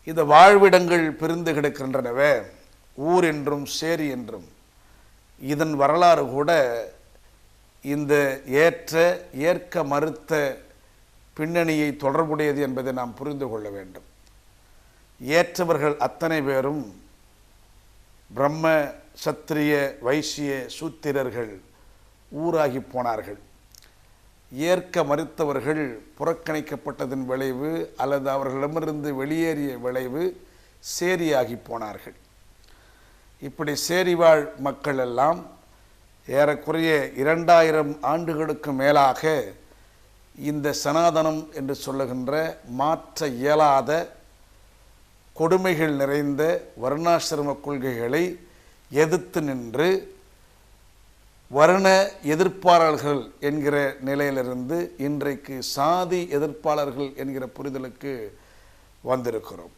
இந்த வாழ்விடங்கள் பிரிந்து கிடக்கின்றனவே, ஊர் என்றும் சேரி என்றும், இதன் வரலாறு கூட இந்த ஏற்க மறுத்த பின்னணியை தொடர்புடையது என்பதை நாம் புரிந்து கொள்ள வேண்டும். ஏற்றவர்கள் அத்தனை பேரும் பிரம்ம, சத்திரிய, வைசிய, சூத்திரர்கள் ஊராகி போனார்கள். ஏற்க மறுத்தவர்கள் புறக்கணிக்கப்பட்டதன் விளைவு அல்லது அவர்களிடமிருந்து வெளியேறிய விளைவு சேரியாகி போனார்கள். இப்படி சேரிவாழ் மக்கள் எல்லாம் ஏறக்குறைய 2000 ஆண்டுகளுக்கு மேலாக இந்த சனாதனம் என்று சொல்லுகின்ற மாற்ற இயலாத கொடுமைகள் நிறைந்த வர்ணாசிரம கொள்கைகளை எதிர்த்து நின்று வர்ண எதிர்ப்பாளர்கள் என்கிற நிலையிலிருந்து இன்றைக்கு சாதி எதிர்ப்பாளர்கள் என்கிற புரிதலுக்கு வந்திருக்கிறோம்.